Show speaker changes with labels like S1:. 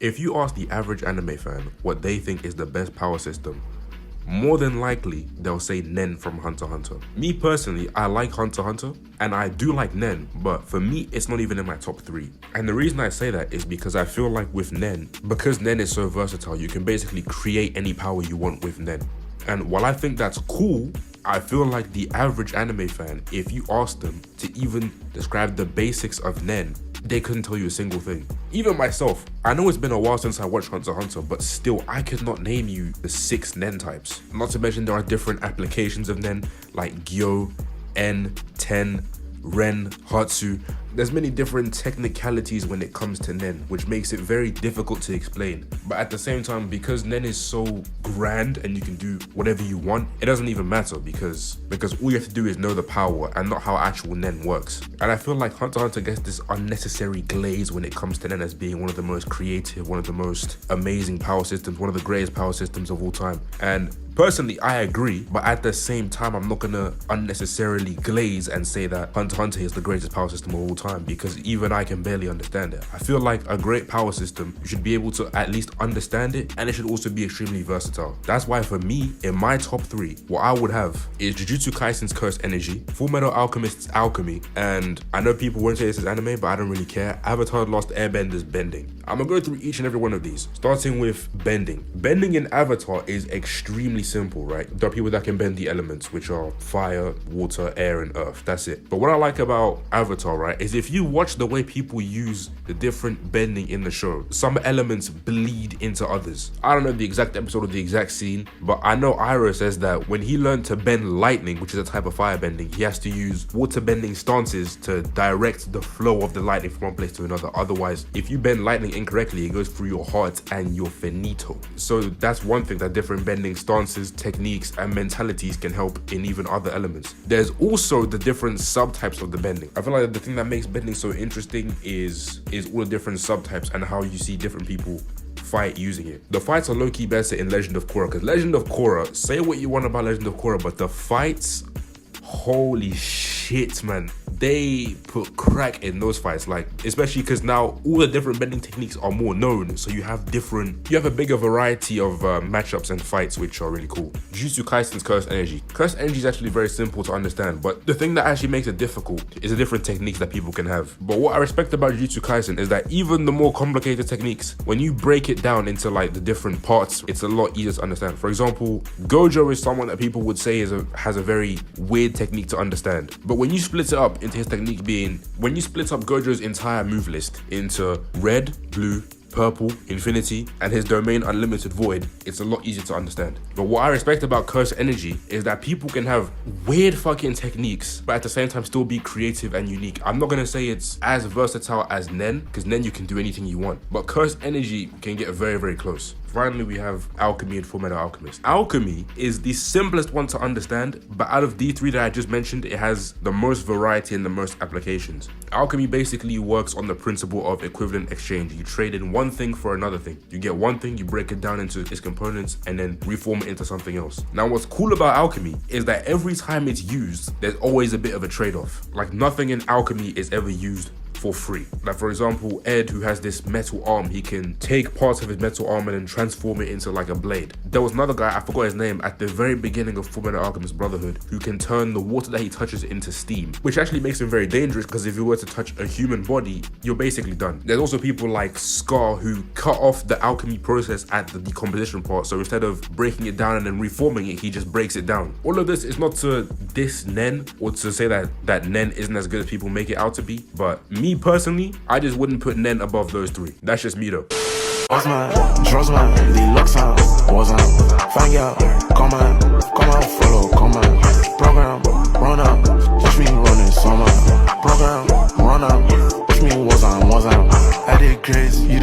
S1: If you ask the average anime fan what they think is the best power system, more than likely they'll say Nen from Hunter x Hunter. Me personally, I like Hunter x Hunter and I do like Nen, but for me it's not even in my top 3. And the reason I say that is because I feel like with Nen, because Nen is so versatile, you can basically create any power you want with Nen. And while I think that's cool, I feel like the average anime fan, if you ask them to even describe the basics of Nen, they couldn't tell you a single thing. Even myself, I know it's been a while since I watched Hunter x Hunter, but still, I could not name you the 6 Nen types. Not to mention there are different applications of Nen, like Gyo, En, Ten, Ren, Hatsu. There's many different technicalities when it comes to Nen, which makes it very difficult to explain. But at the same time, because Nen is so grand and you can do whatever you want, it doesn't even matter because all you have to do is know the power and not how actual Nen works. And I feel like Hunter x Hunter gets this unnecessary glaze when it comes to Nen as being one of the most creative, one of the most amazing power systems, one of the greatest power systems of all time. And personally, I agree, but at the same time, I'm not gonna unnecessarily glaze and say that Hunter x Hunter is the greatest power system of all time, because even I can barely understand it. I feel like a great power system, you should be able to at least understand it, and it should also be extremely versatile. That's why for me, in my top 3, what I would have is Jujutsu Kaisen's Cursed Energy, Fullmetal Alchemist's Alchemy, and I know people won't say this is anime, but I don't really care, Avatar The Last Airbender's Bending. I'm gonna go through each and every one of these, starting with Bending. Bending in Avatar is extremely simple, right? There are people that can bend the elements, which are fire, water, air, and earth. That's it. But what I like about Avatar, right, is if you watch the way people use the different bending in the show, some elements bleed into others. I don't know the exact episode or the exact scene, but I know Iroh says that when he learned to bend lightning, which is a type of fire bending, he has to use water bending stances to direct the flow of the lightning from one place to another. Otherwise, if you bend lightning incorrectly, it goes through your heart and you're finito. So that's one thing that different bending stances, techniques, and mentalities can help in even other elements. There's also the different subtypes of the bending. I feel like the thing that makes bending so interesting is all the different subtypes and how you see different people fight using it. The fights are low-key better in Legend of Korra, because Legend of Korra, say what you want about Legend of Korra, but the fights, holy shit, man. They put crack in those fights, like, especially because now all the different bending techniques are more known, so you have a bigger variety of matchups and fights, which are really cool. Jujutsu Kaisen's Cursed Energy. Cursed Energy is actually very simple to understand, but the thing that actually makes it difficult is the different techniques that people can have. But what I respect about Jujutsu Kaisen is that even the more complicated techniques, when you break it down into like the different parts, it's a lot easier to understand. For example, Gojo is someone that people would say has a very weird technique to understand, but when you split it up into his technique being, when you split up Gojo's entire move list into red, blue, purple, infinity, and his domain unlimited void, it's a lot easier to understand. But what I respect about Cursed Energy is that people can have weird fucking techniques, but at the same time still be creative and unique. I'm not gonna say it's as versatile as Nen, because Nen you can do anything you want, but Cursed Energy can get very, very close. Finally, we have Alchemy and Fullmetal Alchemist. Alchemy is the simplest one to understand, but out of the 3 that I just mentioned, it has the most variety and the most applications. Alchemy basically works on the principle of equivalent exchange. You trade in one thing for another thing. You get one thing, you break it down into its components, and then reform it into something else. Now, what's cool about Alchemy is that every time it's used, there's always a bit of a trade-off. Like, nothing in Alchemy is ever used for free. Like, for example, Ed, who has this metal arm, he can take parts of his metal arm and then transform it into like a blade. There was another guy, I forgot his name, at the very beginning of Fullmetal Alchemist Brotherhood, who can turn the water that he touches into steam, which actually makes him very dangerous, because if you were to touch a human body, you're basically done. There's also people like Scar who cut off the alchemy process at the decomposition part, so instead of breaking it down and then reforming it, he just breaks it down. All of this is not to diss Nen or to say that Nen isn't as good as people make it out to be, but me personally, I just wouldn't put Nen above those 3. That's just me though.
S2: Osman, Drosman, the locks out, WOZE AM, find out, come on, follow, come on, program, run up, watch me running summer, program, run up, watch me WOZE AM, I did crazy,